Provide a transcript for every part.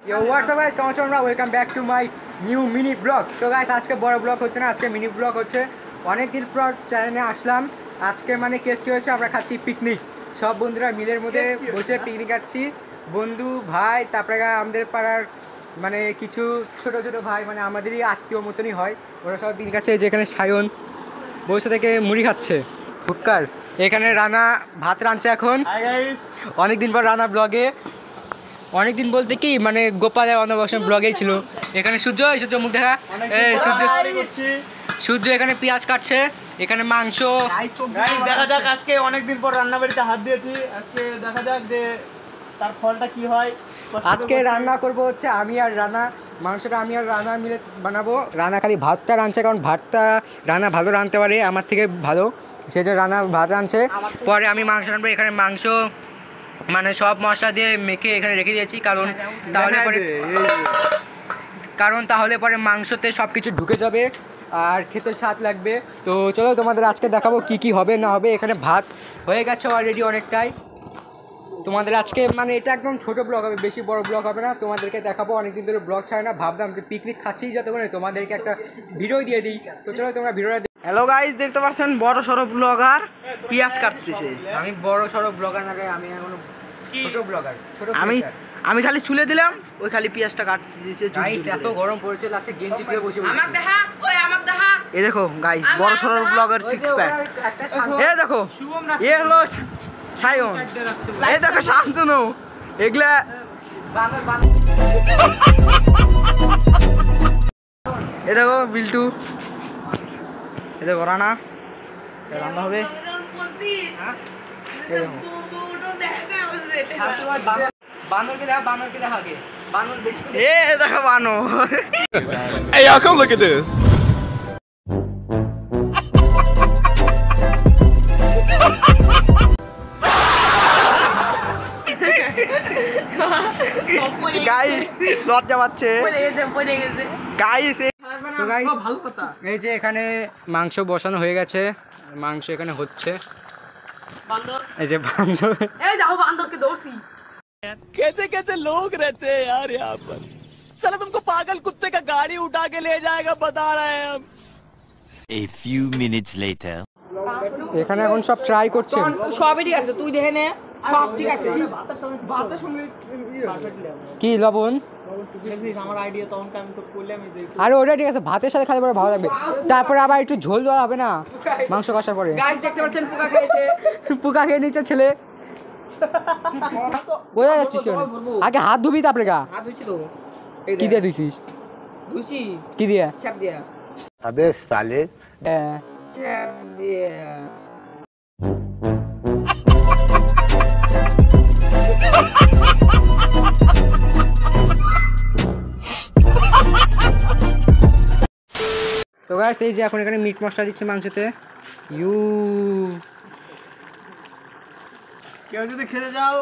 Yo, what's up guys? কেমন আছো তোমরা? Welcome back to my new mini blog. তো গাইস আজকে বড় ব্লগ হচ্ছে না, আজকে মিনি ব্লগ হচ্ছে। অনেক দিন পর চ্যানেলে আসলাম। আজকে মানে কেস কি হয়েছে, আমরা খাচ্ছি পিকনিক। সব বন্ধুরা মিলের মধ্যে বসে পিকনিক খাচ্ছি। বন্ধু ভাই, তারপরে আমাদের পাড়ার মানে কিছু ছোট ছোট ভাই, মানে আমাদেরই আত্মীয় মতনই হয়, ওরা সব পিকনিক খাচ্ছে। যেখানে সায়ন বসে থেকে মুড়ি খাচ্ছে ফুটকার। এখানে রানা ভাত রাঁধছে এখন। অনেকদিন পর রানা ব্লগে, অনেকদিন বলতে কি মানে গোপালের অন্নপ্রাশন ব্লগেই ছিল। এখানে সূর্য মুখ দেখা, সূর্য এখানে পেঁয়াজ কাটছে, এখানে মাংস। দেখা যাক, আজকে অনেকদিন পর রান্না বাড়িতে হাত দিয়েছি, আজকে দেখা যাক যে তার ফলটা কি হয়। আজকে রান্না করব হচ্ছে আমি আর রানা, মাংসটা আমি আর রানা মিলে বানাবো। রানা খালি ভাতটা রাঁধছে, কারণ ভাতটা রানা ভালো রাঁধতে পারে, আমার থেকে ভালো, সেটা রানা ভাত রাঁধছে। পরে আমি মাংস রাঁধবো। এখানে মাংস মানে সব মশলা দিয়ে মেখে এখানে রেখে দিয়েছি, কারণ তাহলে পরে মাংসতে সব কিছু ঢুকে যাবে আর খেতে স্বাদ লাগবে। তো চলো তোমাদের আজকে দেখাবো কি কি হবে না হবে। এখানে ভাত হয়ে গেছে অলরেডি অনেকটাই। তোমাদের আজকে মানে এটা একদম ছোট ব্লগ হবে, বেশি বড় ব্লগ হবে না। তোমাদেরকে দেখাবো, অনেকদিন ধরে ব্লগ ছাড়ে না, ভাবলাম যে পিকনিক খাচ্ছেই যাতে করে তোমাদেরকে একটা ভিডিও দিয়ে দিই। তো চলো তোমরা ভিডিওটা। হ্যালো গাইস, দেখতে পাচ্ছেন বড় সড়ো ব্লগার পেঁয়াজ কাটতেছে। আমি বড় সড়ো ব্লগার না, আমি এখন ছোট ব্লগার। আমি খালি ছুলে দিলাম, ওই খালি পেঁয়াজটা কাটতে দিয়েছে। গাইস এত গরম পড়েছে, লাস্টে গেঞ্জি খুলে বসে বসে। এই দেখো গাইস, বড় সড়ো ব্লগার সিক্স প্যাক। এই দেখো, এ হলো সায়ন, এই দেখো শান্তনু, এগুলা এ দেখো বিল্টু, এ দেখো রানা, রান্না হবে। বানরকে দেখা আগে। বানর বেশি এ দেখো বানো। Hey y'all, come look at this. Guys লজ্জা পাচ্ছে গাইস। তো গাইস ভালো কথা, এই যে এখানে মাংস বসানো হয়ে গেছে, মাংস এখানে হচ্ছে। এই যে বান্দর, এই দেখো বান্দরকে দৌড়ছি। कैसे कैसे लोग रहते हैं यार यहाँ पर। साला तुमको पागल कुत्ते का गाड़ी उठा के ले जाएगा, बता रहे हैं हम। A few minutes later. এখানে এখন সব ট্রাই করছে। সবই ঠিক আছে, তুই দেখে নে, সব ঠিক আছে। কি লবণ? আমার আইডিয়া তখন আমি তো করলাম যে আরে ওটা ঠিক আছে, ভাতের সাথে খালি পরে ভালো লাগবে। তারপরে আবার একটু ঝোল দেওয়া হবে না মাংস কষার পরে। গাইস দেখতে পাচ্ছেন পোকা খেয়েছে, পোকা খেয়ে নিচ্ছে ছেলে। বোঝা যাচ্ছিস কেন? আগে হাত ধুবি, তারপরে গা হাত ধুইছি তো। কি দিয়ে ধুইছিস? ধুইছি কি দিয়ে? শ্যাপ দিয়া। अबे साले। শ্যাপ দিয়া। তো গাইস এই যে এখন এখানে মিট মশলা দিচ্ছে মাংসতে। কেউ যদি খেতে যাও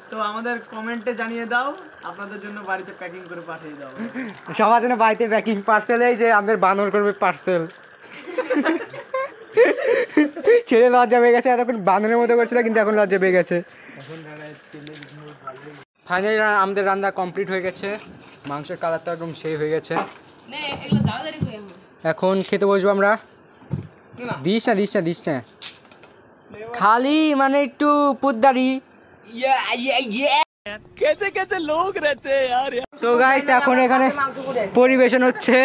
তো আমাদের কমেন্টে জানিয়ে দাও, আপনাদের জন্য বাড়িতে প্যাকিং করে পাঠিয়ে দাও। সবার জন্য বাড়িতে প্যাকিং পার্সেল। এই যে আমাদের বানর করবে পার্সেল। ছেলে লজ্জা পেয়ে গেছে, এতক্ষণ বানরের মতো করছিল, কিন্তু এখন লজ্জা পেয়ে গেছে। ফাইনালি আমাদের রান্না কমপ্লিট হয়ে গেছে, মাংসের কালারটা একদম সেই হয়ে গেছে। এখন খেতে বসবো আমরা। দিস না খালি মানে একটু পুদ্দারি। कैसे कैसे लोग रहते हैं यार यहाँ। তো গাইস এখন এখানে পরিবেশন হচ্ছে।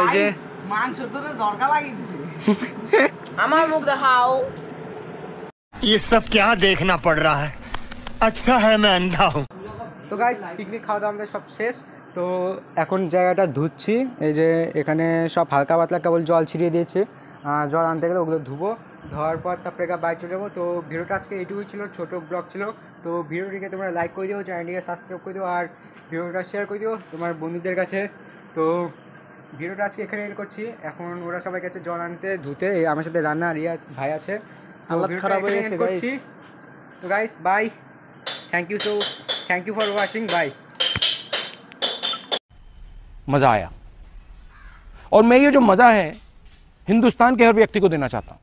এই যে মাংস তো দরকার লাগিয়েছে। আমার মুখ দেখাও। ये सब क्या देखना पड़ रहा है। अच्छा है मैं अंधा हूँ। তো গাইস পিকনিক খাওয়া দাওয়া আমাদের সব শেষ। তো এখন জায়গাটা ধুচ্ছি। এই যে এখানে সব হালকা পাতলা কেবল জল ছিটিয়ে দিয়েছে, জল আনতে গেলে ওগুলো ধুবো। ধোয়ার পর তারপরে বাইরে চলে যাবো। তো ভিডিওটা আজকে এইটুকুই ছিল, ছোটো ব্লগ ছিল। তো ভিডিওটিকে তোমরা লাইক করে দিও, চ্যানেলটিকে সাবস্ক্রাইব করে দিও, আর ভিডিওটা শেয়ার করে দিও তোমার বন্ধুদের কাছে। তো ভিডিওটা আজকে এখানে এড করছি। এখন ওরা সবাই গেছে জল আনতে, ধুতে। আমার সাথে রান্না রিয়া ভাই আছে। খারাপ হয়ে গেছে গাইস। তো guys bye, thank you for watching, bye. मज़ा आया, और मैं ये जो मज़ा है हिंदुस्तान के हर व्यक्ति को देना चाहता हूँ।